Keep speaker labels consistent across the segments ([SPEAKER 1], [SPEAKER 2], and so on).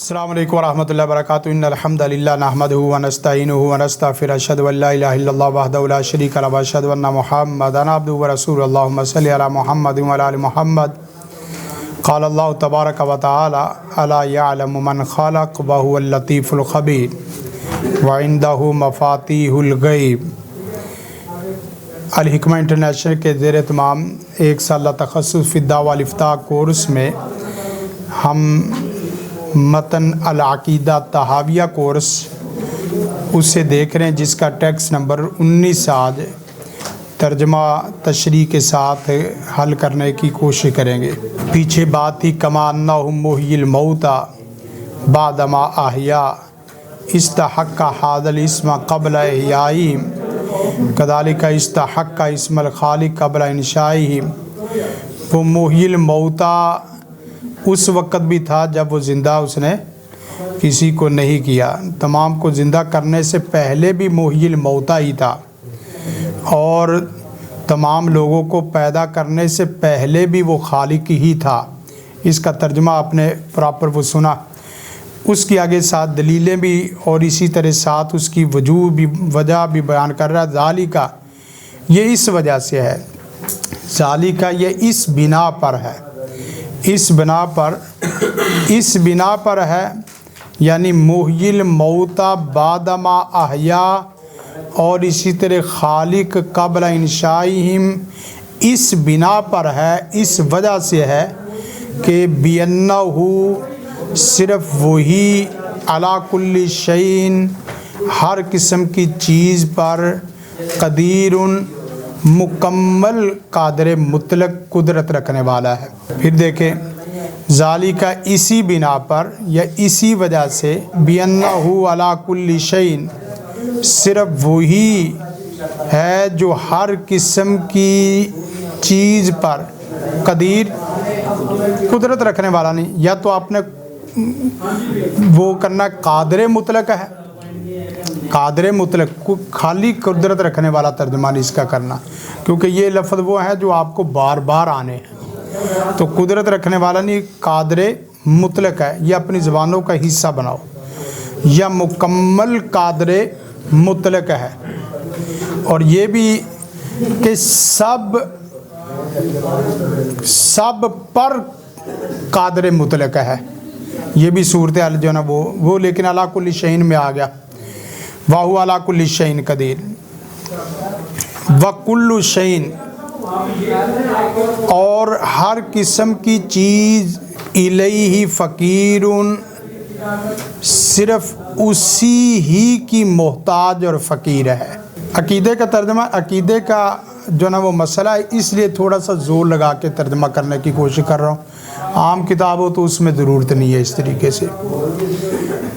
[SPEAKER 1] السلام علیکم ورحمۃ اللہ وبرکاتہ ان الحمد للہ نحمده ونستعینه ونستغفرہ اشہد ان لا الہ الا اللہ وحدہ لا شریک لہ واشہد ان محمدا عبدہ ورسولہ اللہم صل علی محمد وعلی آل محمد قال اللہ تبارک و تعالی الا یعلم من خلق وهو اللطیف الخبیر وعندہ مفاتیح الغیب۔ الحکمہ انٹرنیشنل کے زیر اہتمام ایک سالہ تخصص فی الدعوہ والافتاء کورس میں ہم متن العقیدہ طحاویہ کورس اسے دیکھ رہے ہیں، جس کا ٹیکسٹ نمبر 19 آج ترجمہ تشریح کے ساتھ حل کرنے کی کوشش کریں گے۔ پیچھے بات تھی کما انہ محیی الموتى بعد ما احیا استحق ھذا الاسم قبل احیائہم کذالک استحق اسم الخالق قبل انشائہم۔ وہ محیی الموتى اس وقت بھی تھا جب وہ زندہ اس نے کسی کو نہیں کیا، تمام کو زندہ کرنے سے پہلے بھی محیی الموتى ہی تھا، اور تمام لوگوں کو پیدا کرنے سے پہلے بھی وہ خالق ہی تھا۔ اس کا ترجمہ آپ نے پراپر وہ سنا، اس کی آگے ساتھ دلیلیں بھی اور اسی طرح ساتھ اس کی وجہ بھی بیان کر رہا ہے۔ ذالکہ یہ اس وجہ سے ہے، ذالکہ یہ اس بنا پر ہے، اس بنا پر ہے، یعنی محیی الموتى بعد ما احیا، اور اسی طرح خالق قبل انشائہم اس بنا پر ہے، اس وجہ سے ہے کہ بِأَنَّهُ صرف وہی علی کل شیء ہر قسم کی چیز پر قدیر مکمل قادر مطلق قدرت رکھنے والا ہے۔ پھر دیکھیں ذالکہ اسی بنا پر یا اسی وجہ سے بِأَنَّهُ علی کل شیء صرف وہی ہے جو ہر قسم کی چیز پر قدیر قدرت رکھنے والا نہیں، یا تو آپ نے وہ کرنا قادر مطلق ہے، قادر مطلق خالی قدرت رکھنے والا ترجمہ نہیں اس کا کرنا، کیونکہ یہ لفظ وہ ہیں جو آپ کو بار بار آنے ہیں، تو قدرت رکھنے والا نہیں، قادر مطلق ہے، یہ اپنی زبانوں کا حصہ بناؤ، یا مکمل قادر مطلق ہے، اور یہ بھی کہ سب پر قادر مطلق ہے، یہ بھی صورتحال جو ہے نا وہ لیکن علی کل شیء میں آ گیا، وَهُوَ عَلَى كُلِّ شَيْءٍ قَدِيرٌ وَكُلُّ شَيْءٍ، اور ہر قسم کی چیز الیہ فقیر صرف اسی ہی کی محتاج اور فقیر ہے۔ عقیدے کا ترجمہ، عقیدے کا جو نا وہ مسئلہ ہے، اس لیے تھوڑا سا زور لگا کے ترجمہ کرنے کی کوشش کر رہا ہوں، عام کتاب ہو تو اس میں ضرورت نہیں ہے اس طریقے سے۔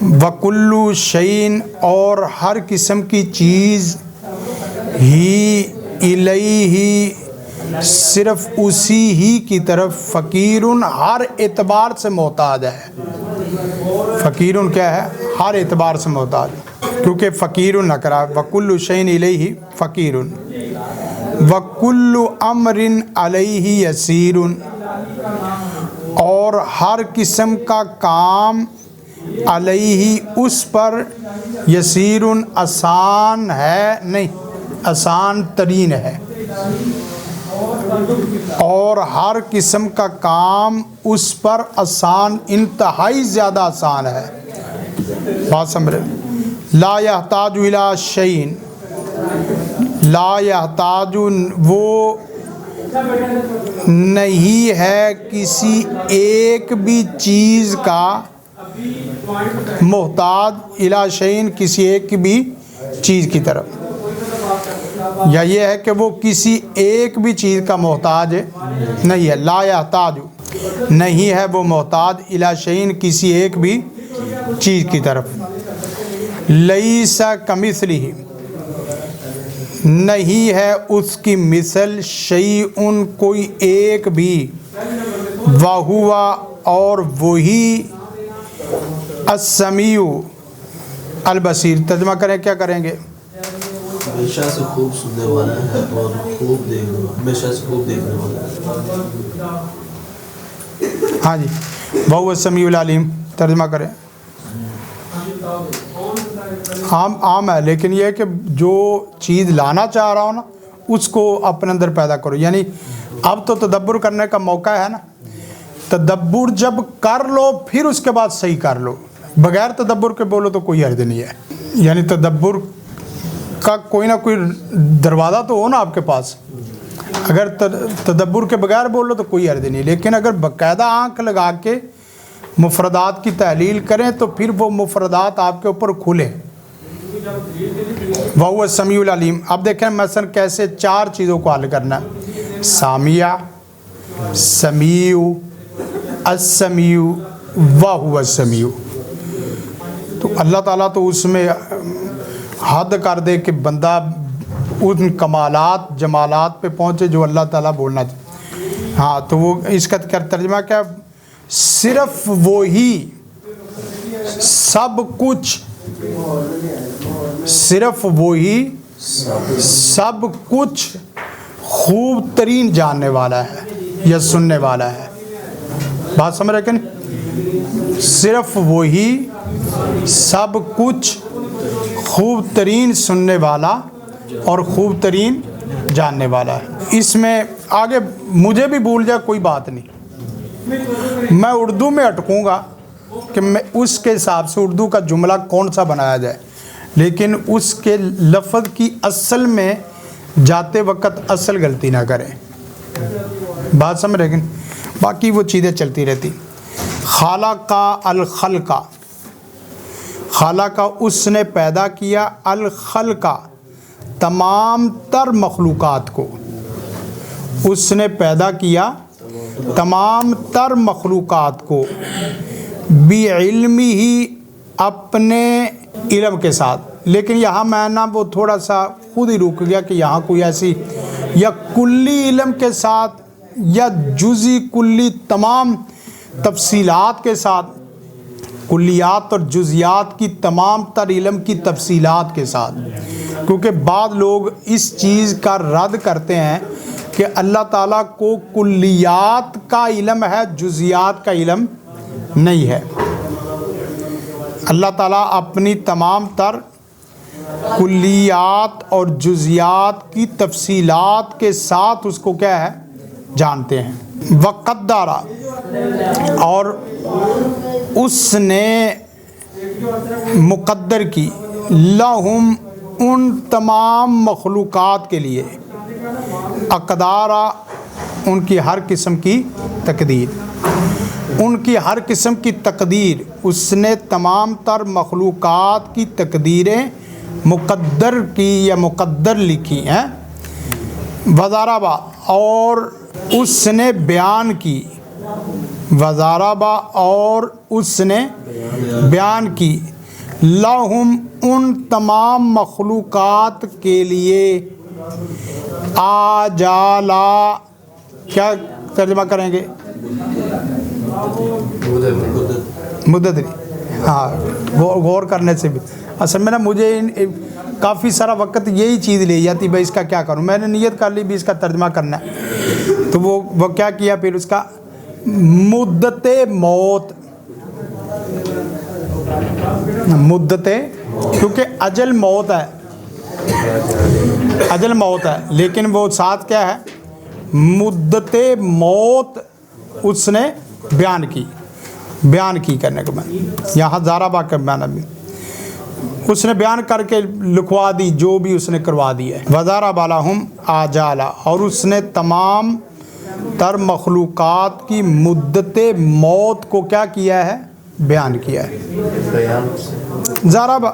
[SPEAKER 1] وَكُلُّ شَيْءٍ، اور ہر قسم کی چیز ہی الیہ صرف اسی ہی کی طرف فقیر ہر اعتبار سے محتاج ہے۔ فقیر کیا ہے؟ ہر اعتبار سے محتاج، کیونکہ فقیر نہ کرا، وَكُلُّ شَيْءٍ الیہ فقیر وَكُلُّ أَمْرٍ عَلَيْهِ يَسِيرٌ، اور ہر قسم کا کام علیہ اس پر یسیر آسان ہے، نہیں آسان ترین ہے، اور ہر قسم کا کام اس پر آسان، انتہائی زیادہ آسان ہے۔ بات سمجھے؟ لا یحتاج الی شیء، لا یحتاج، وہ نہیں ہے کسی ایک بھی چیز کا محتاج، الی شیء کسی ایک بھی چیز کی طرف، یا یہ ہے کہ وہ کسی ایک بھی چیز کا محتاج نہیں ہے۔ لا یحتاج نہیں ہے وہ محتاج الی شیء کسی ایک بھی چیز کی طرف۔ لیس کمثلہ، نہیں ہے اس کی مثل شیء کوئی ایک بھی، وہو، اور وہی السمیع البصیر۔ ترجمہ کریں، کیا کریں گے؟
[SPEAKER 2] ہمیشہ سے خوب سننے والا ہے اور خوب دیکھنے والا، ہمیشہ سے خوب دیکھنے والا ہے۔
[SPEAKER 1] ہاں جی، وَهُوَ السَّمِيعُ الْعَلِيمُ، ترجمہ کریں۔ عام ہے، لیکن یہ ہے کہ جو چیز لانا چاہ رہا ہو نا اس کو اپنے اندر پیدا کرو. یعنی اب تو تدبر کرنے کا موقع ہے نا، تدبر جب کر لو پھر اس کے بعد صحیح کر لو. بغیر تدبر کے بولو تو کوئی حرج نہیں ہے. یعنی تدبر کا کوئی نہ کوئی دروازہ تو ہو نا آپ کے پاس. اگر تدبر کے بغیر بولو تو کوئی حرج نہیں، لیکن اگر باقاعدہ آنکھ لگا کے مفردات کی تحلیل کریں تو پھر وہ مفردات آپ کے اوپر کھلے. وَهُوَ السَّمِيعُ الْعَلِيمُ. اب دیکھیں مثلا کیسے 4 چیزوں کو حل کرنا ہے: سامع، سمیع، السمیع، وَهُوَ السَّمِيعُ. تو اللہ تعالیٰ تو اس میں حد کر دے کہ بندہ ان کمالات جمالات پہ پہنچے جو اللہ تعالیٰ بولنا چاہے. ہاں تو وہ اس کا ترجمہ کیا؟ صرف وہی سب کچھ، صرف وہی سب کچھ خوب ترین جاننے والا ہے یا سننے والا ہے. بات سمجھ رہے کہ نہیں؟ صرف وہی سب کچھ خوب ترین سننے والا اور خوب ترین جاننے والا ہے. اس میں آگے مجھے بھی بھول جائے کوئی بات نہیں، میں اردو میں اٹکوں گا کہ میں اس کے حساب سے اردو کا جملہ کون سا بنایا جائے، لیکن اس کے لفظ کی اصل میں جاتے وقت اصل غلطی نہ کریں. بات سمجھ رہے ہیں؟ باقی وہ چیزیں چلتی رہتی. خالق الخلق، خالق اس نے پیدا کیا، الخلق تمام تر مخلوقات کو. اس نے پیدا کیا تمام تر مخلوقات کو، بعلمہ ہی اپنے علم کے ساتھ. لیکن یہاں میں نا وہ تھوڑا سا خود ہی رک گیا کہ یہاں کوئی ایسی یا کلی علم کے ساتھ یا جزی کلی تمام تفصیلات کے ساتھ، کلیات اور جزیات کی تمام تر علم کی تفصیلات کے ساتھ. کیونکہ بعض لوگ اس چیز کا رد کرتے ہیں کہ اللہ تعالیٰ کو کلیات کا علم ہے، جزیات کا علم نہیں ہے. اللہ تعالیٰ اپنی تمام تر کلیات اور جزیات کی تفصیلات کے ساتھ اس کو کیا ہے؟ جانتے ہیں. وقدر، اور اس نے مقدر کی، لہم ان تمام مخلوقات کے لیے، اقدارا ان کی ہر قسم کی تقدیر، ان کی ہر قسم کی تقدیر. اس نے تمام تر مخلوقات کی تقدیریں مقدر کی یا مقدر لکھی ہیں. وضربا، اور اس نے بیان کی، وضربا اور اس نے بیان کی، لہم ان تمام مخلوقات کے لیے، آجالا، کیا ترجمہ کریں گے؟ مدت. ہاں غور کرنے سے بھی اصل میں نا مجھے کافی سارا وقت یہی چیز لے جاتی، بھائی اس کا کیا کروں. میں نے نیت کر لی بھی اس کا ترجمہ کرنا ہے، تو وہ کیا کیا پھر اس کا مدت موت، مدت، کیونکہ اجل موت ہے، اجل موت ہے، لیکن وہ ساتھ کیا ہے؟ مدت موت اس نے بیان کی. بیان کی کرنے کو میں یہاں ضربا کا بیان بھی اس نے بیان کر کے لکھوا دی، جو بھی اس نے کروا دی ہے. وضرب لہم آجالا، اور اس نے تمام تر مخلوقات کی مدت موت کو کیا کیا ہے؟ بیان کیا ہے. ضرب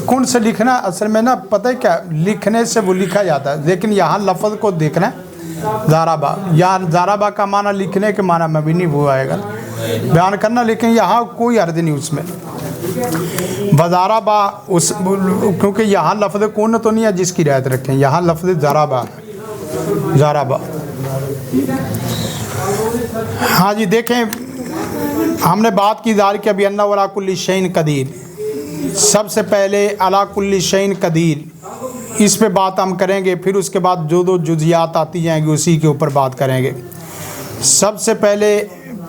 [SPEAKER 1] کون سے لکھنا اصل میں نا پتہ ہے کیا، لکھنے سے وہ لکھا جاتا ہے، لیکن یہاں لفظ کو دیکھنا ہے. ضربا، یا ضربا کا معنی لکھنے کے معنی میں بھی نہیں وہ آئے گا بیان کرنا، لیکن یہاں کوئی عرض نہیں اس میں. وضربا اس، کیونکہ یہاں لفظ کون تو نہیں ہے جس کی رعایت رکھیں، یہاں لفظ ضربا، ضربا. ہاں جی دیکھیں، ہم نے بات کی ذالک کہ بأنہ علی کل شیء قدیر. سب سے پہلے علی کل شیء قدیر، اس پہ بات ہم کریں گے، پھر اس کے بعد جو دو جزیات آتی جائیں گی اسی کے اوپر بات کریں گے. سب سے پہلے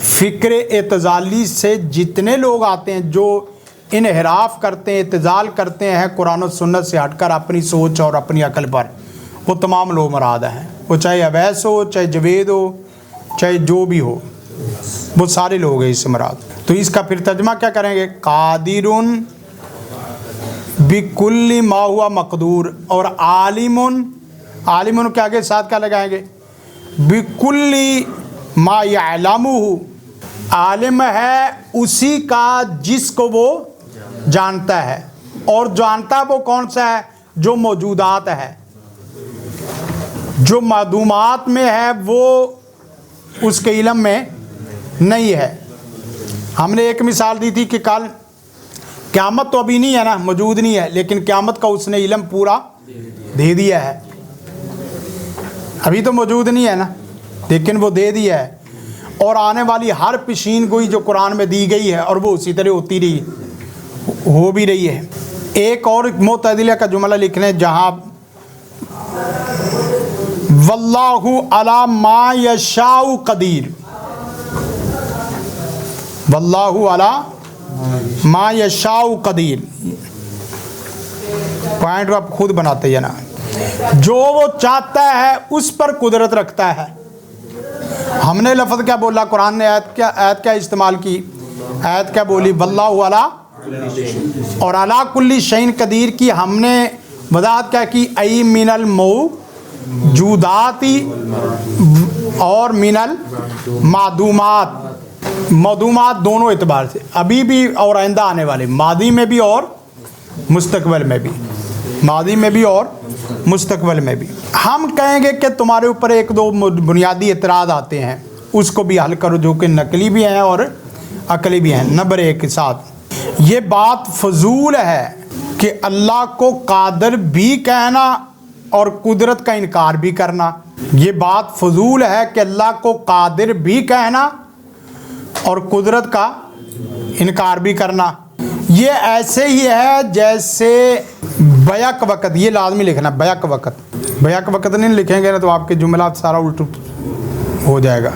[SPEAKER 1] فکر اعتزالی سے جتنے لوگ آتے ہیں جو انحراف کرتے ہیں، اعتزال کرتے ہیں قرآن و سنت سے ہٹ کر اپنی سوچ اور اپنی عقل پر، وہ تمام لوگ مراد ہیں، وہ چاہے اویس ہو، چاہے جوید ہو، چاہے جو بھی ہو، وہ سارے لوگ ہیں اس سے مراد۔ تو اس کا پھر ترجمہ کیا کریں گے؟ قادرٌ بکل ما ہوا مقدور، اور عالمٌ کے آگے ساتھ کیا لگائیں گے؟ بکل ما یعلمہ، عالم ہے اسی کا جس کو وہ جانتا ہے، اور جانتا وہ کون سا ہے؟ جو موجودات ہے، جو معدومات میں ہے وہ اس کے علم میں نہیں ہے۔ ہم نے ایک مثال دی تھی کہ کل قیامت تو ابھی نہیں ہے نا، موجود نہیں ہے، لیکن قیامت کا اس نے علم پورا دے دیا ہے۔ ابھی تو موجود نہیں ہے نا، لیکن وہ دے دیا ہے، اور آنے والی ہر پیشین گوئی جو قرآن میں دی گئی ہے اور وہ اسی طرح ہوتی رہی، ہو بھی رہی ہے۔ ایک اور معتزلہ کا جملہ لکھ لیں جہاں واللہ علی ما یشاء قدیر، واللہ علی ما یشاء قدیر، پوائنٹ آپ خود بناتے ہیں نا، جو وہ چاہتا ہے اس پر قدرت رکھتا ہے۔ ہم نے لفظ کیا بولا؟ قرآن نے آیت کیا استعمال کی؟ آیت کیا بولی؟ واللہ علی، اور علی کل شیء قدیر کی ہم نے وضاحت کیا کی؟ ای من الموجودات اور من المعدومات، معدومات دونوں اعتبار سے، ابھی بھی اور آئندہ آنے والے، ماضی میں بھی اور مستقبل میں بھی، ماضی میں بھی اور مستقبل میں بھی۔ ہم کہیں گے کہ تمہارے اوپر ایک دو بنیادی اعتراض آتے ہیں، اس کو بھی حل کرو، جو کہ نقلی بھی ہیں اور عقلی بھی ہیں۔ نمبر ایک کے ساتھ یہ بات فضول ہے کہ اللہ کو قادر بھی کہنا اور قدرت کا انکار بھی کرنا۔ یہ بات فضول ہے کہ اللہ کو قادر بھی کہنا اور قدرت کا انکار بھی کرنا۔ یہ ایسے ہی ہے جیسے بیک وقت، یہ لازمی لکھنا، بیک وقت، بیک وقت نہیں لکھیں گے نا تو آپ کے جملات سارا الٹ ہو جائے گا۔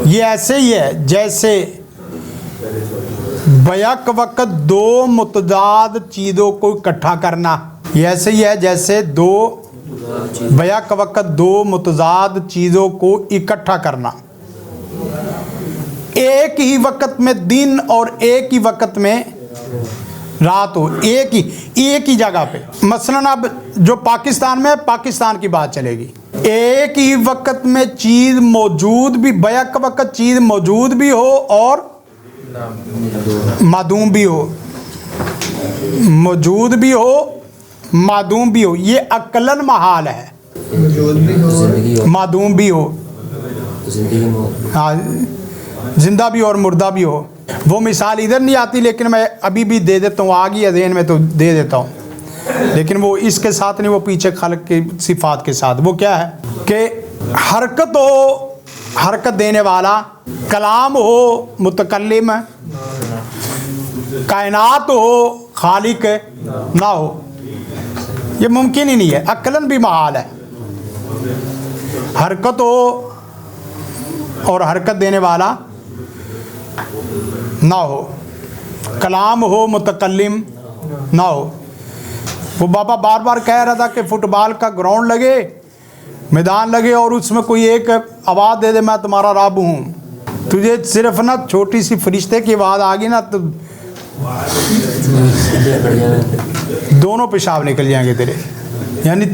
[SPEAKER 1] یہ ایسے ہی ہے جیسے بیک وقت دو متضاد چیزوں کو اکٹھا کرنا، یہ ایسے ہی ہے جیسے بیک وقت دو متضاد چیزوں کو اکٹھا کرنا، ایک ہی وقت میں دن اور ایک ہی وقت میں رات ہو، ایک ہی جگہ پہ۔ مثلاً اب جو پاکستان میں، پاکستان کی بات چلے گی، ایک ہی وقت میں چیز موجود بھی، بیک وقت چیز موجود بھی ہو اور معدوم بھی ہو، موجود بھی ہو معدوم بھی ہو، یہ عقلاً محال ہے۔ موجود بھی ہو معدوم بھی ہو، ہاں زندہ بھی اور مردہ بھی ہو۔ وہ مثال ادھر نہیں آتی لیکن میں ابھی بھی دے دیتا ہوں، آ گئی ذہن میں تو دے دیتا ہوں، لیکن وہ اس کے ساتھ نہیں، وہ پیچھے خلق کی صفات کے ساتھ۔ وہ کیا ہے کہ حرکت ہو، حرکت دینے والا، کلام ہو، متکلم، کائنات ہو، خالق نہ ہو، یہ ممکن ہی نہیں ہے، عقلاً بھی محال ہے۔ حرکت ہو اور حرکت دینے والا نہ ہو، کلام ہو، متکلم نہ ہو۔ وہ بابا بار بار کہہ رہا تھا کہ فٹ بال کا گراؤنڈ لگے، میدان لگے، اور اس میں کوئی ایک آواز دے دے میں تمہارا رب ہوں، تجھے صرف نا چھوٹی سی فرشتے کی آواز آ گئی نا تو دونوں پیشاب نکل جائیں گے تیرے، یعنی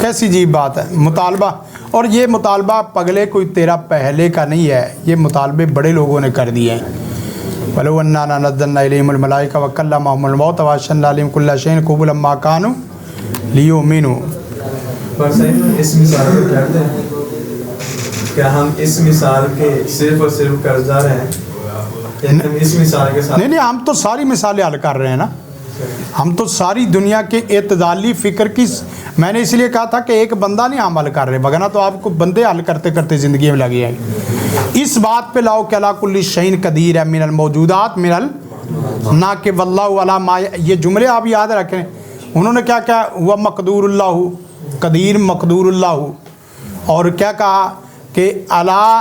[SPEAKER 1] کیسی عجیب بات ہے۔ مطالبہ، اور یہ مطالبہ پگلے کوئی تیرا پہلے کا نہیں ہے، یہ مطالبے بڑے لوگوں نے کر دیے ہیں۔ وَلَوْ أَنَّا نَزَّلْنَا إِلَيْهِمُ الْمَلَائِكَةَ وَكَلَّمَهُمُ الْمَوْتَ وَحَشَرْنَا عَلَيْهِمْ كُلَّ شَيْءٍ قُبُلًا مَا كَانُوا لِيُؤْمِنُوا۔
[SPEAKER 3] پر صحیح اس مثال کو کہتے ہیں کہ ہم اس مثال کے صرف اور صرف قرض دار ہیں، اس مثال کے ساتھ
[SPEAKER 1] نہیں، ہم تو ساری مثالیں حل کر رہے ہیں نا، ہم تو ساری دنیا کے اعتدالی فکر کی، میں نے اس لیے کہا تھا کہ ایک بندہ نہیں ہم حل کر رہے، وگرنہ تو آپ کو بندے حل کرتے کرتے زندگی میں لگے ہیں۔ اس بات پہ لاؤ کہ اللہ کل شیء قدیر ہے، من الموجودات نہ کہ واللہ علی ما، یہ جملے آپ یاد رکھیں۔ انہوں نے کیا کہا؟ وہ مقدور اللہ، قدیر مقدور اللہ، اور کیا کہا کہ اللہ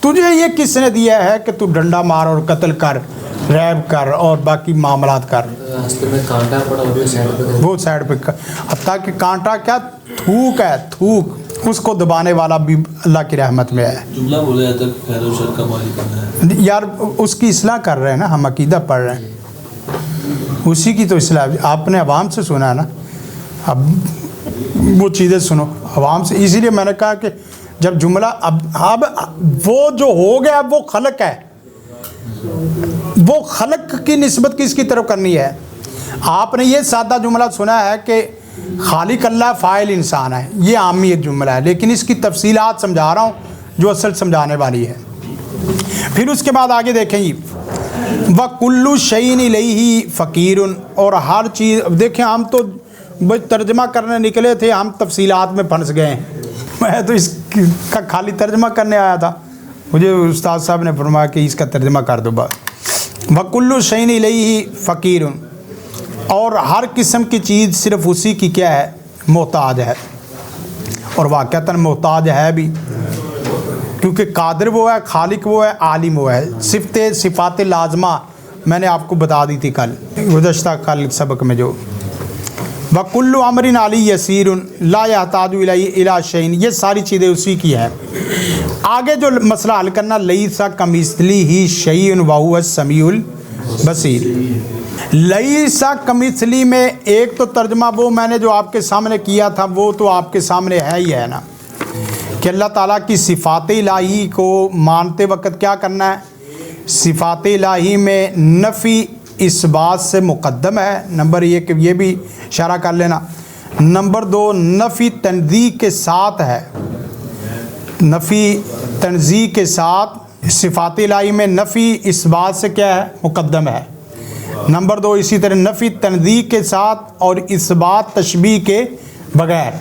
[SPEAKER 1] تجھے یہ کس نے دیا ہے کہ تو ڈنڈا مار اور قتل کر، ریپ کر اور باقی معاملات کر؟
[SPEAKER 4] راستے میں کانٹا پڑا اور سائڈ پہ
[SPEAKER 1] وہ سائڈ پہ حتیٰ کہ کانٹا کیا تھوک ہے، تھوک، اس کو دبانے والا بھی اللہ کی رحمت میں ہے۔
[SPEAKER 2] جملہ بولا جاتا ہے کہ خیر و شر کا مالک اللہ ہے۔
[SPEAKER 1] یار اس کی اصلاح کر رہے ہیں نا، ہم عقیدہ پڑھ رہے ہیں، اسی کی تو اصلاح۔ آپ نے عوام سے سنا ہے نا، اب وہ چیزیں سنو عوام سے۔ اسی لیے میں نے کہا کہ جب جملہ اب وہ جو ہو گیا وہ خلق ہے، وہ خلق کی نسبت کس کی طرف کرنی ہے؟ آپ نے یہ سادہ جملہ سنا ہے کہ خالق اللہ فاعل انسان ہے، یہ عامی ایک جملہ ہے، لیکن اس کی تفصیلات سمجھا رہا ہوں جو اصل سمجھانے والی ہے۔ پھر اس کے بعد آگے دیکھیں گی وَكُلُّ شَيْءٍ إِلَيْهِ فَقِيرٌ، اور ہر چیز۔ دیکھیں ہم تو ترجمہ کرنے نکلے تھے، ہم تفصیلات میں پھنس گئے ہیں۔ میں تو اس کا خالی ترجمہ کرنے آیا تھا، مجھے استاد صاحب نے فرمایا کہ اس کا ترجمہ کر دو بس۔ وَكُلُّ شَيْءٍ إِلَيْهِ فَقِيرٌ، اور ہر قسم کی چیز صرف اسی کی کیا ہے؟ محتاج ہے، اور واقعتاً محتاج ہے بھی، کیونکہ قادر وہ ہے، خالق وہ ہے، عالم وہ ہے۔ صفات لازمہ میں نے آپ کو بتا دی تھی کل گزشتہ کل سبق میں، جو وَكُلُّ أَمْرٍ عَلِيٍّ يَسِيرٌ لَا يَحْتَاجُ إِلَىٰ شَيْءٍ، یہ ساری چیزیں اسی کی ہیں۔ آگے جو مسئلہ حل کرنا، لَيْسَ كَمِثْلِهِ شَيْءٌ وَهُوَ السَّمِيعُ الْبَصِيرُ۔ لَيْسَ كَمِثْلِهِ میں ایک تو ترجمہ وہ میں نے جو آپ کے سامنے کیا تھا، وہ تو آپ کے سامنے ہے ہی ہے نا، کہ اللہ تعالیٰ کی صفات الہی کو مانتے وقت کیا کرنا ہے؟ صفات الہی میں نفی اس بات سے مقدم ہے، نمبر ایک کہ یہ بھی اشارہ کر لینا۔ نمبر دو، نفی تنزیہ کے ساتھ ہے، نفی تنزیہ کے ساتھ صفات الہی میں نفی اس بات سے کیا ہے؟ مقدم ہے۔ نمبر دو، اسی طرح نفی تنزیہ کے ساتھ اور اس بات تشبیہ کے بغیر،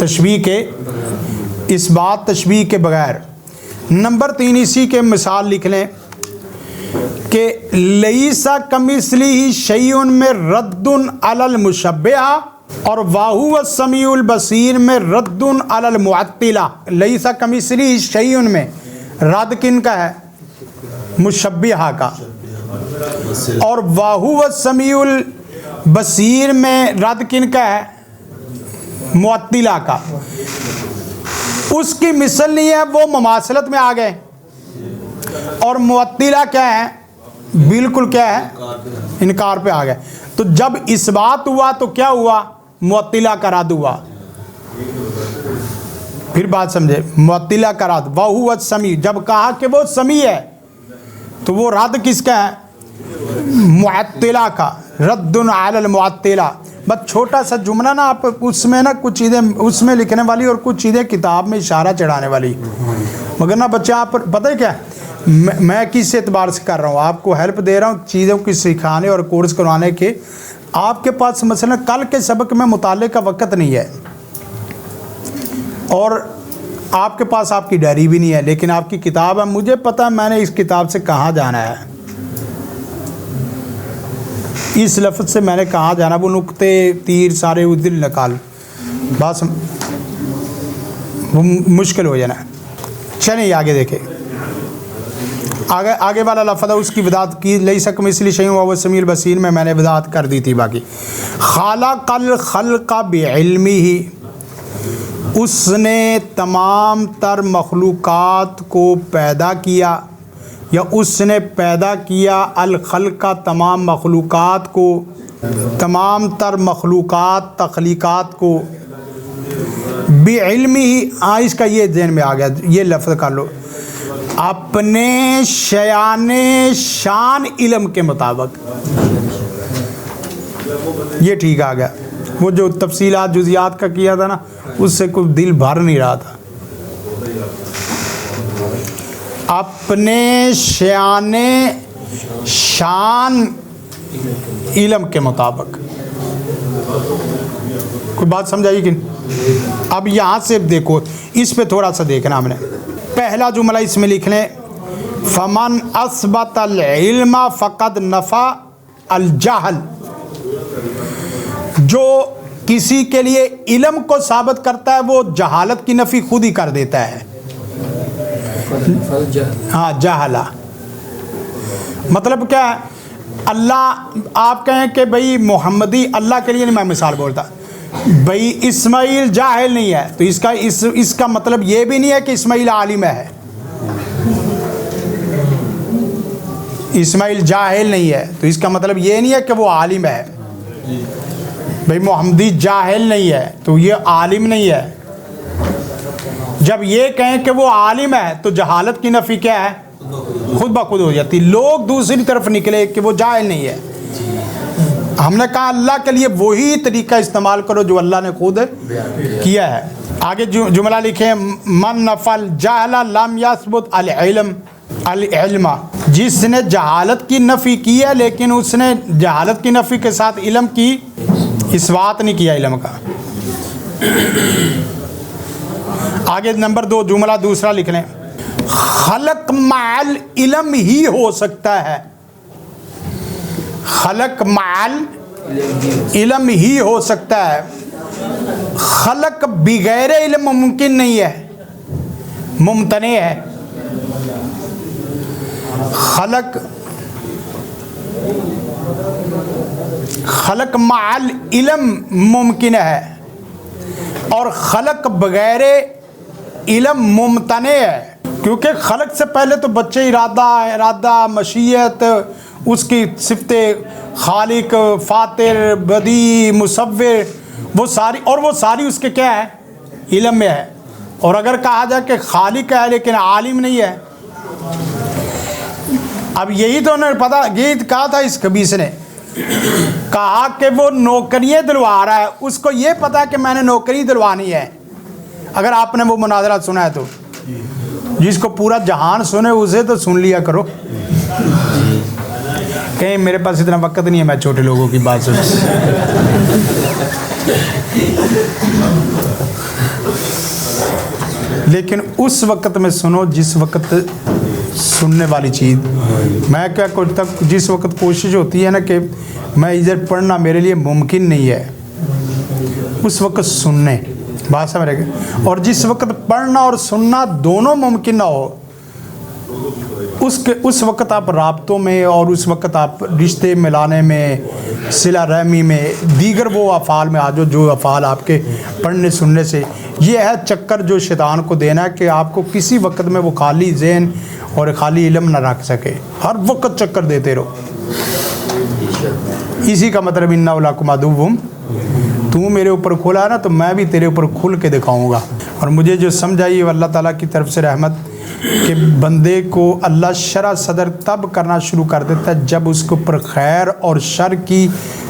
[SPEAKER 1] تشبیہ کے، اس بات تشبیہ کے بغیر۔ نمبر تین، اسی کے مثال لکھ لیں کہ لیس کمثلہ شیء میں رد علی المشبہہ، اور واہو السمیع البصیر میں رد علی المعطلہ۔ لیس کمثلہ شیء میں رد کن کا ہے؟ مشبہہ کا، اور واہو السمیع البصیر میں رد کن کا ہے؟ معطلہ کا۔ اس کی مثل نہیں ہے، وہ مماثلت میں آ گئے، اور معطلہ کیا ہے؟ بالکل کیا ہے؟ انکار پہ آ گئے۔ تو جب اس بات ہوا تو کیا ہوا؟ معطلہ کا رد ہوا۔ پھر بات سمجھے، معطلہ کا رد، وَهُوَ السمیع، جب کہا کہ وہ سمیع ہے تو وہ رد کس کا ہے؟ معطلہ کا، رد علی المعطلہ۔ بس چھوٹا سا جملہ نا، آپ اس میں نا کچھ چیزیں اس میں لکھنے والی اور کچھ چیزیں کتاب میں اشارہ چڑھانے والی، مگر نا بچہ آپ پتہ ہے کیا، میں کس اعتبار سے کر رہا ہوں، آپ کو ہیلپ دے رہا ہوں چیزوں کی سکھانے اور کورس کروانے کے۔ آپ کے پاس مثلا کل کے سبق میں مطالعے کا وقت نہیں ہے، اور آپ کے پاس آپ کی ڈائری بھی نہیں ہے، لیکن آپ کی کتاب ہے، مجھے پتہ ہے میں نے اس کتاب سے کہاں جانا ہے، اس لفظ سے میں نے کہاں جانا، وہ نقطے تیر سارے دل نکال، بس وہ مشکل ہو جانا ہے۔ چلیں آگے دیکھیں، آگے والا لفظ ہے، اس کی وضاحت کی، لیس کمثلہ شیء وہو السمیع البصیر میں نے وضاحت کر دی تھی۔ باقی خلق الخلق بعلمہ، اس نے تمام تر مخلوقات کو پیدا کیا، یا اس نے پیدا کیا الخلق، تمام مخلوقات کو، تمام تر مخلوقات تخلیقات کو، بعلمہ، اس کا یہ ذہن میں آ گیا، یہ لفظ کر لو، اپنے شیان شان علم کے مطابق، یہ ٹھیک آ گیا۔ وہ جو تفصیلات جزیات کا کیا تھا نا، اس سے کوئی دل بھر نہیں رہا تھا۔ اپنے شیان شان علم کے مطابق، کوئی بات سمجھائی کہ نہیں؟ اب یہاں سے دیکھو، اس پہ تھوڑا سا دیکھنا ہم نے۔ پہلا جملہ اس میں لکھ لیں، فمن اثبت العلم فقد نفى الجہل، جو کسی کے لیے علم کو ثابت کرتا ہے وہ جہالت کی نفی خود ہی کر دیتا ہے۔ ہاں جہلا مطلب کیا ہے؟ اللہ آپ کہیں کہ بھئی محمدی اللہ کے لیے نہیں، میں مثال بولتا بھئی اسماعیل جاہل نہیں ہے تو اس کا مطلب یہ بھی نہیں ہے کہ اسماعیل عالم ہے. اسماعیل جاہل نہیں ہے تو اس کا مطلب یہ نہیں ہے کہ وہ عالم ہے. بھئی محمدی جاہل نہیں ہے تو یہ عالم نہیں ہے. جب یہ کہیں کہ وہ عالم ہے تو جہالت کی نفی کیا ہے؟ خود بخود ہو جاتی. لوگ دوسری طرف نکلے کہ وہ جاہل نہیں ہے. ہم نے کہا اللہ کے لیے وہی طریقہ استعمال کرو جو اللہ نے خود کیا ہے. آگے جملہ لکھیں من نفل جہل لم یثبت العلم، جس نے جہالت کی نفی کی ہے لیکن اس نے جہالت کی نفی کے ساتھ علم کی اثبات نہیں کیا علم کا. آگے نمبر 2 جملہ دوسرا لکھ لیں خلق معل علم ہی ہو سکتا ہے. خلق معل علم ہی ہو سکتا ہے. خلق بغیر علم ممکن نہیں ہے، ممتنع ہے. خلق معل علم ممکن ہے اور خلق بغیر علم ممتنع ہے. کیونکہ خلق سے پہلے تو بچے ارادہ مشیت اس کی صفتیں خالق فاطر بدیع مصور وہ ساری اس کے کیا ہے؟ علم میں ہے. اور اگر کہا جائے کہ خالق ہے لیکن عالم نہیں ہے، اب یہی تو انہوں نے پتا یہی کہا تھا اس خبیث نے، کہا کہ وہ نوکریاں دلوا رہا ہے، اس کو یہ پتا کہ میں نے نوکری دلوانی ہے. اگر آپ نے وہ مناظرہ سنا ہے تو جس کو پورا جہان سنے اسے تو سن لیا کرو. کہیں میرے پاس اتنا وقت نہیں ہے میں چھوٹے لوگوں کی بات سن. لیکن اس وقت میں سنو جس وقت سننے والی چیز. میں کیا کرتا جس وقت کوشش ہوتی ہے نا کہ میں ادھر پڑھنا میرے لیے ممکن نہیں ہے، اس وقت سننے بات سمجھ رہے گا. اور جس وقت پڑھنا اور سننا دونوں ممکن نہ ہو اس وقت آپ رابطوں میں اور اس وقت آپ رشتے ملانے میں صلہ رحمی میں دیگر وہ افعال میں آجو جو افعال آپ کے پڑھنے سننے سے. یہ ہے چکر جو شیطان کو دینا ہے کہ آپ کو کسی وقت میں وہ خالی ذہن اور خالی علم نہ رکھ سکے، ہر وقت چکر دیتے رہو. اسی کا مطلب اِنَّ لَکُمْ عَدُوٌّ، تو میرے اوپر کھلا ہے نا تو میں بھی تیرے اوپر کھل کے دکھاؤں گا. اور مجھے جو سمجھ آئی اللہ تعالیٰ کی طرف سے رحمت کہ بندے کو اللہ شرح صدر تب کرنا شروع کر دیتا ہے جب اس کے اوپر خیر اور شر کی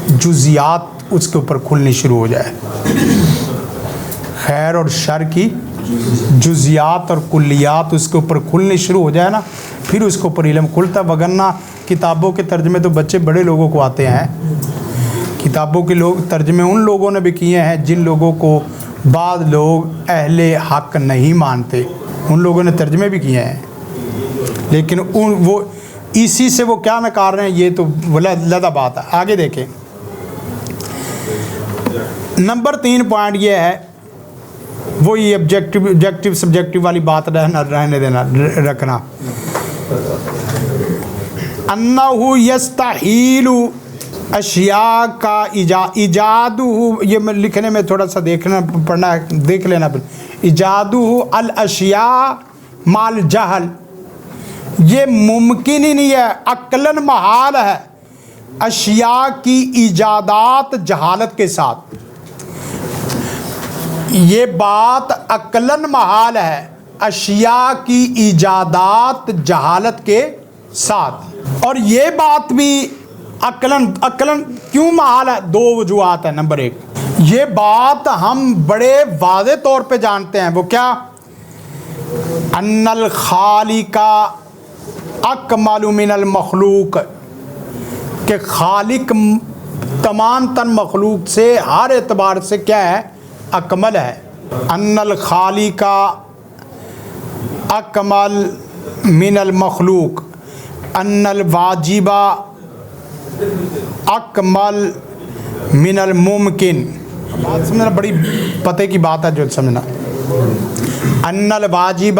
[SPEAKER 1] جزیات اس کے اوپر کھلنی شروع ہو جائے. خیر اور شر کی جزیات اور کلیات اس کے اوپر کھلنی شروع ہو جائے نا پھر اس کے اوپر علم کھلتا. وگرنہ کتابوں کے ترجمے تو بچے بڑے لوگوں کو آتے ہیں. کتابوں کے ترجمے ان لوگوں نے بھی کیے ہیں جن لوگوں کو بعض لوگ اہل حق نہیں مانتے، ان لوگوں نے ترجمے بھی کیے ہیں. لیکن وہ اسی سے وہ کیا نکال رہے ہیں یہ تو لدہ بات ہے. آگے دیکھیں نمبر 3 پوائنٹ یہ ہے وہی آبجیکٹیو سبجیکٹیو والی بات رہنے دینا رکھنا. انہو یستحیل اشیاء کا ایجاد یہ لکھنے میں تھوڑا سا دیکھنا پڑنا ہے دیکھ لینا. ایجاد الاشیاء مال جہل، یہ ممکن ہی نہیں ہے، عقلاً محال ہے اشیاء کی ایجادات جہالت کے ساتھ. یہ بات عقلاً محال ہے اشیاء کی ایجادات جہالت کے ساتھ. اور یہ بات بھی عقلاً کیوں محال ہے؟ 2 وجوہات ہیں. نمبر 1 یہ بات ہم بڑے واضح طور پہ جانتے ہیں، وہ کیا؟ ان الخالق اکمل من المخلوق، کہ خالق تمام تن مخلوق سے ہر اعتبار سے کیا ہے؟ اکمل ہے. ان الخالق اکمل من المخلوق، ان الواجب اکمل من الممکن. بات سمجھنا بڑی پتے کی بات ہے جو سمجھنا. ان الواجب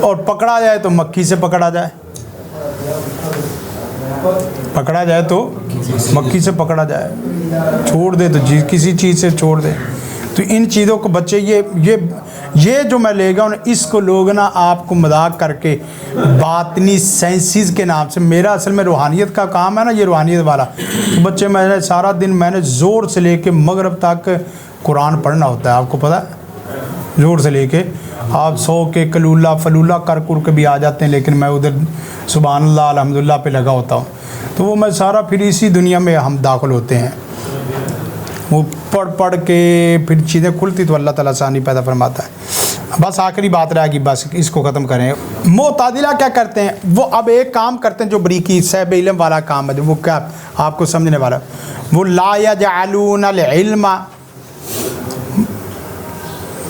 [SPEAKER 1] اور پکڑا جائے تو مکھی سے پکڑا جائے، پکڑا جائے تو مکھی سے پکڑا جائے، چھوڑ دے تو کسی چیز سے چھوڑ دے. تو ان چیزوں کو بچے یہ جو میں لے گا ہوں اس کو لوگ نا آپ کو مذاق کر کے باطنی سائنسز کے نام سے، میرا اصل میں روحانیت کا کام ہے نا، یہ روحانیت والا. تو بچے میں نے سارا دن میں نے زور سے لے کے مغرب تک قرآن پڑھنا ہوتا ہے، آپ کو پتہ ہے، زور سے لے کے آپ سو کے کلولہ فلولہ کر کے بھی آ جاتے ہیں، لیکن میں ادھر سبحان اللہ الحمدللہ پہ لگا ہوتا ہوں. تو وہ میں سارا پھر اسی دنیا میں ہم داخل ہوتے ہیں، وہ پڑھ کے پھر چیزیں کھلتی تو اللہ تعالیٰ آسانی پیدا فرماتا ہے. بس آخری بات رہے گی، بس اس کو ختم کریں. معتزلہ کیا کرتے ہیں؟ وہ اب ایک کام کرتے ہیں جو بریکی صاحب علم والا کام ہے، وہ کیا آپ کو سمجھنے والا، وہ لا یجعلون العلم،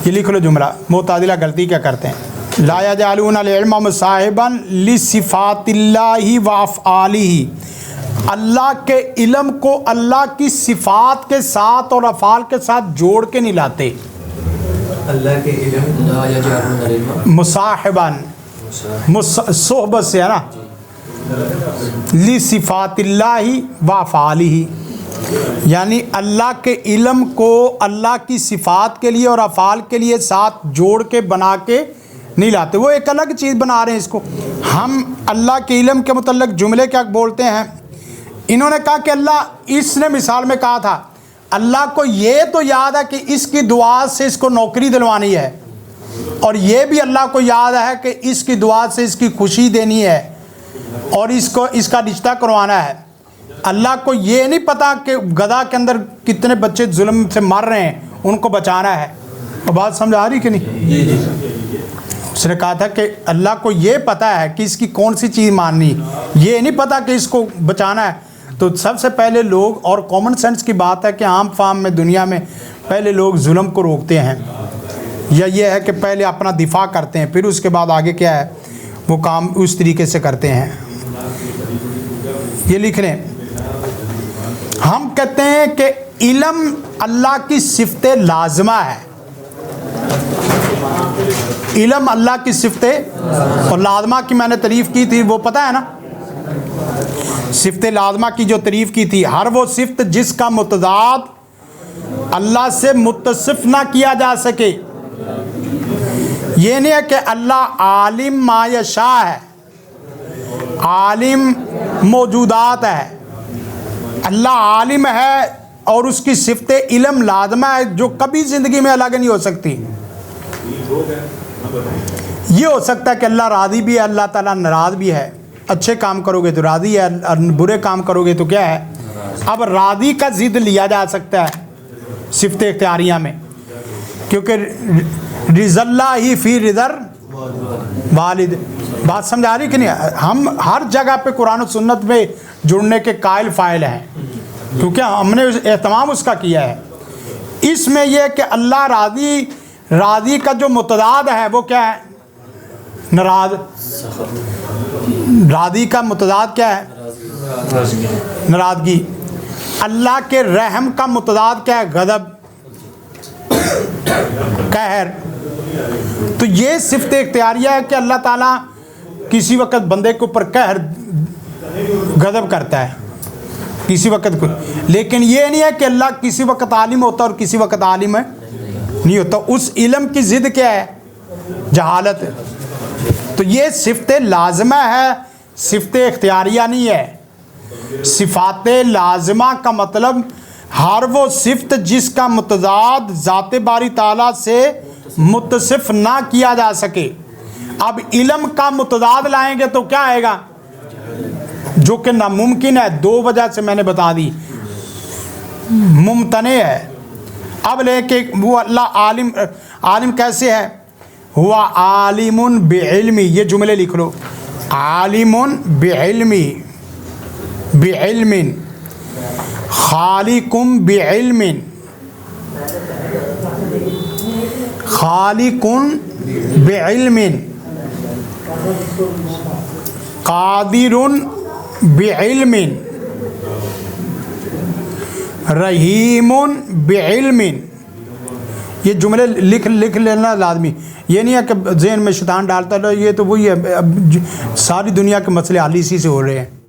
[SPEAKER 1] یہ لکھ لو جملہ. معتزلہ غلطی کیا کرتے ہیں؟ لا یجعلون العلم مصاحبا لصفات اللہ و افعالہ، اللہ کے علم کو اللہ کی صفات کے ساتھ اور افعال کے ساتھ جوڑ کے نہیں لاتے.
[SPEAKER 3] اللہ کے علم
[SPEAKER 4] لا یجعلون العلم
[SPEAKER 1] مصاحباً، صحبت سے ہے نا، لصفات اللہ و افعالہ، یعنی اللہ کے علم کو اللہ کی صفات کے لیے اور افعال کے لیے ساتھ جوڑ کے بنا کے نہیں لاتے. وہ ایک الگ چیز بنا رہے ہیں اس کو. ہم اللہ کے علم کے متعلق جملے کیا بولتے ہیں؟ انہوں نے کہا کہ اللہ، اس نے مثال میں کہا تھا اللہ کو یہ تو یاد ہے کہ اس کی دعا سے اس کو نوکری دلوانی ہے، اور یہ بھی اللہ کو یاد ہے کہ اس کی دعا سے اس کی خوشی دینی ہے اور اس کا رشتہ کروانا ہے. اللہ کو یہ نہیں پتا کہ گدھا کے اندر کتنے بچے ظلم سے مر رہے ہیں، ان کو بچانا ہے. اور بات سمجھ آ رہی کہ نہیں؟ اس نے کہا تھا کہ اللہ کو یہ پتا ہے کہ اس کی کون سی چیز ماننی، یہ نہیں پتا کہ اس کو بچانا ہے. تو سب سے پہلے لوگ، اور کامن سینس کی بات ہے کہ عام فام میں دنیا میں پہلے لوگ ظلم کو روکتے ہیں، یا یہ ہے کہ پہلے اپنا دفاع کرتے ہیں، پھر اس کے بعد آگے کیا ہے وہ کام اس طریقے سے کرتے ہیں. یہ لکھ لیں. ہم کہتے ہیں کہ علم اللہ کی صفت لازمہ ہے. علم اللہ کی صفت اور لازمہ کی میں نے تعریف کی تھی، وہ پتہ ہے نا، صفت لازمہ کی جو تعریف کی تھی، ہر وہ صفت جس کا متضاد اللہ سے متصف نہ کیا جا سکے. یہ نہیں ہے کہ اللہ عالم ما یشاء ہے، عالم موجودات ہے. اللہ عالم ہے اور اس کی صفت علم لازمہ ہے جو کبھی زندگی میں الگ نہیں ہو سکتی. یہ ہو سکتا ہے کہ اللہ راضی بھی ہے، اللہ تعالیٰ ناراض بھی ہے. اچھے کام کرو گے تو راضی ہے، اور برے کام کرو گے تو کیا ہے. اب راضی کا ضد لیا جا سکتا ہے صفت اختیاریہ میں، کیونکہ رضا اللہ ہی فی رضا والد. بات سمجھ آ رہی کہ نہیں؟ ہم ہر جگہ پہ قرآن و سنت میں جڑنے کے قائل فائل ہیں، کیونکہ ہم نے اہتمام اس کا کیا ہے. اس میں یہ کہ اللہ راضی کا جو متضاد ہے وہ کیا ہے؟ ناراض. راضی کا متضاد کیا ہے؟ ناراضگی. اللہ کے رحم کا متضاد کیا ہے؟ غضب، قہر. تو یہ صفت اختیاریہ ہے کہ اللہ تعالیٰ کسی وقت بندے کے اوپر قہر غضب کرتا ہے کسی وقت کو، لیکن یہ نہیں ہے کہ اللہ کسی وقت عالم ہوتا اور کسی وقت عالم نہیں ہوتا. اس علم کی ضد کیا ہے؟ جہالت. تو یہ صفت لازمہ ہے، صفت اختیاریہ نہیں ہے. صفات لازمہ کا مطلب ہر وہ صفت جس کا متضاد ذات باری تعالیٰ سے متصف نہ کیا جا سکے. اب علم کا متضاد لائیں گے تو کیا آئے گا؟ جو کہ ناممکن ہے. دو وجہ سے میں نے بتا دی، ممتنع ہے. اب لے کے وہ اللہ عالم کیسے ہے؟ ہوا عالم بعلمی. یہ جملے لکھ لو. عالم بعلمی، بعلم، خالق بعلم، خالق بعلم، قادر بعلم، رحیم بعلم. یہ جملے لکھ لینا لازمی. یہ نہیں ہے کہ ذہن میں شیطان ڈالتا رہے یہ تو وہی ہے، اب ساری دنیا کے مسئلے حل اسی سے ہو رہے ہیں.